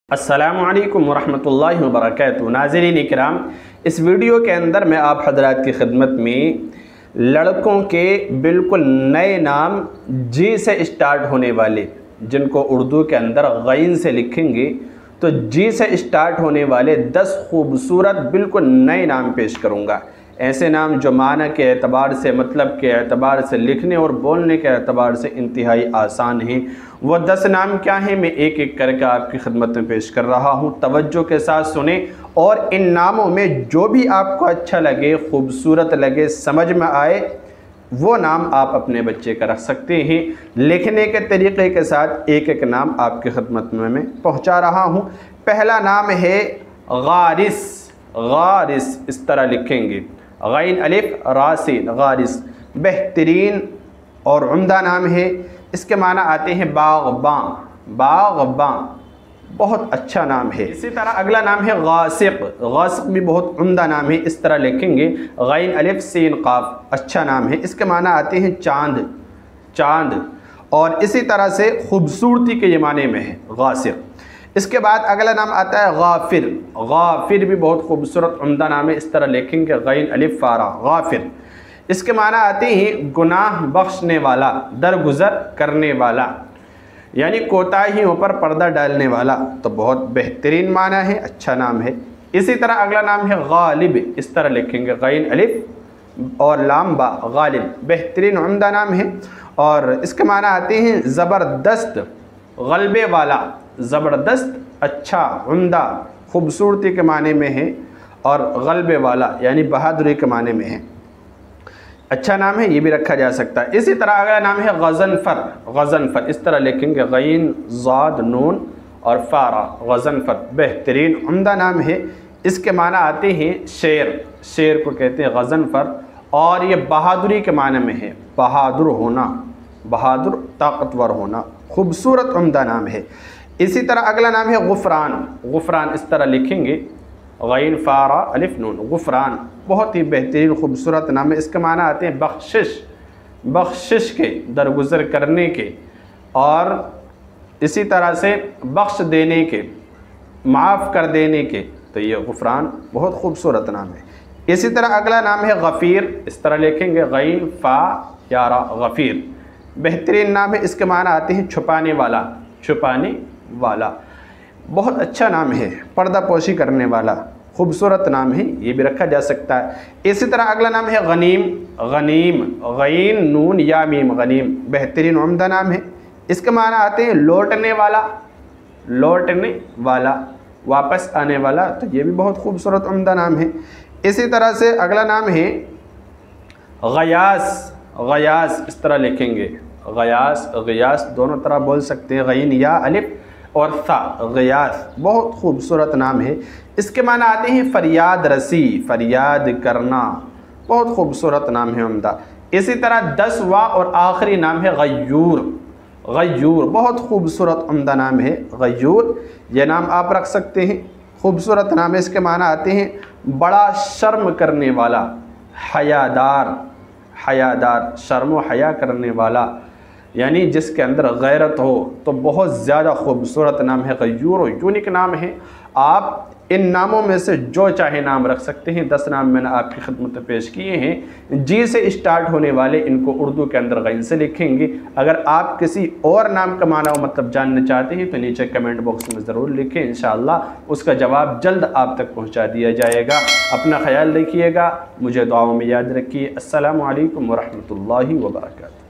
السلام علیکم ورحمۃ اللہ وبرکاتہ۔ ناظرین اکرام، اس ویڈیو کے اندر میں آپ حضرات کی خدمت میں لڑکوں کے بالکل نئے نام جی سے اسٹارٹ ہونے والے، جن کو اردو کے اندر غین سے لکھیں گے تو جی سے اسٹارٹ ہونے والے 10 خوبصورت بالکل نئے نام پیش کروں گا۔ ایسے نام جو معنی کے اعتبار سے، مطلب کے اعتبار سے، لکھنے اور بولنے کے اعتبار سے انتہائی آسان ہیں۔ وہ 10 نام کیا ہیں، میں ایک ایک کر کے آپ کی خدمت میں پیش کر رہا ہوں۔ توجہ کے ساتھ سنیں اور ان ناموں میں جو بھی آپ کو اچھا لگے، خوبصورت لگے، سمجھ میں آئے، وہ نام آپ اپنے بچے کا رکھ سکتے ہیں۔ لکھنے کے طریقے کے ساتھ ایک ایک نام آپ کی خدمت میں پہنچا رہا ہوں۔ پہلا نام ہے غارس۔ غارس اس طرح لکھیں گے، غین الف راسین، غارس بہترین اور عمدہ نام ہے۔ اس کے معنی آتے ہیں باغباں۔ باغباں بہت اچھا نام ہے۔ اسی طرح اگلا نام ہے غاسق۔ غاسق بھی بہت عمدہ نام ہے، اس طرح لکھیں گے، غین الف سین قاف، اچھا نام ہے۔ اس کے معنی آتے ہیں چاند۔ چاند اور اسی طرح سے خوبصورتی کے یہ معنی میں ہے غاسق۔ اس کے بعد اگلا نام آتا ہے غافر۔ غافر بھی بہت خوبصورت عمدہ نام ہے، اس طرح لکھیں گے، غین الف فارا، غافر۔ اس کے معنی آتے ہیں گناہ بخشنے والا، درگزر کرنے والا، یعنی کوتاہیوں پر پردہ ڈالنے والا۔ تو بہت بہترین معنی ہے، اچھا نام ہے۔ اسی طرح اگلا نام ہے غالب۔ اس طرح لکھیں گے، غین الف اور لام با، غالب بہترین عمدہ نام ہے۔ اور اس کے معنی آتے ہیں زبردست، غلبے والا، زبردست اچھا عمدہ خوبصورتی کے معنی میں ہے، اور غلبے والا یعنی بہادری کے معنی میں ہے، اچھا نام ہے، یہ بھی رکھا جا سکتا ہے۔ اسی طرح اگلا نام ہے غضنفر۔ غضنفر اس طرح لکھیں گے، غین ضاد نون اور فارا، غضنفر بہترین عمدہ نام ہے۔ اس کے معنی آتے ہیں شیر۔ شیر کو کہتے ہیں غضنفر، اور یہ بہادری کے معنی میں ہے، بہادر ہونا، بہادر طاقتور ہونا، خوبصورت عمدہ نام ہے۔ اسی طرح اگلا نام ہے غفران۔ غفران اس طرح لکھیں گے، غین فارا الف نون، غفران بہت ہی بہترین خوبصورت نام ہے۔ اس کے معنی آتے ہیں بخشش، بخشش کے، درگزر کرنے کے، اور اسی طرح سے بخش دینے کے، معاف کر دینے کے۔ تو یہ غفران بہت خوبصورت نام ہے۔ اسی طرح اگلا نام ہے غفیر۔ اس طرح لکھیں گے، غین فا یا را، غفیر بہترین نام ہے۔ اس کے معنی آتے ہیں چھپانے والا، چھپانے والا بہت اچھا نام ہے، پردہ پوشی کرنے والا خوبصورت نام ہے، یہ بھی رکھا جا سکتا ہے۔ اسی طرح اگلا نام ہے غنیم۔ غنیم غین نون یا میم، غنیم بہترین عمدہ نام ہے۔ اس کے معنی آتے ہیں لوٹنے والا، لوٹنے والا، واپس آنے والا، تو یہ بھی بہت خوبصورت عمدہ نام ہے۔ اسی طرح سے اگلا نام ہے غیاث۔ غیاث اس طرح لکھیں گے، غیاث غیاث دونوں طرح بول سکتے ہیں، غین یا الف اور ثا، غیاث بہت خوبصورت نام ہے۔ اس کے معنی آتے ہیں فریاد رسی، فریاد کرنا، بہت خوبصورت نام ہے، عمدہ۔ اسی طرح 10واں اور آخری نام ہے غیور۔ غیور بہت خوبصورت عمدہ نام ہے، غیور یہ نام آپ رکھ سکتے ہیں، خوبصورت نام ہے۔ اس کے معنی آتے ہیں بڑا شرم کرنے والا، حیادار، حیادار شرم و حیا کرنے والا، یعنی جس کے اندر غیرت ہو، تو بہت زیادہ خوبصورت نام ہے غیور، یونیک نام ہے۔ آپ ان ناموں میں سے جو چاہے نام رکھ سکتے ہیں۔ 10 نام میں نے آپ کی خدمت میں پیش کیے ہیں، جی سے اسٹارٹ ہونے والے، ان کو اردو کے اندر غین سے لکھیں گے۔ اگر آپ کسی اور نام کا معنی و مطلب جاننا چاہتے ہیں تو نیچے کمنٹ باکس میں ضرور لکھیں، انشاءاللہ اس کا جواب جلد آپ تک پہنچا دیا جائے گا۔ اپنا خیال رکھیے گا، مجھے دعاؤں میں یاد رکھیے۔ السلام علیکم ورحمۃ اللہ وبرکاتہ۔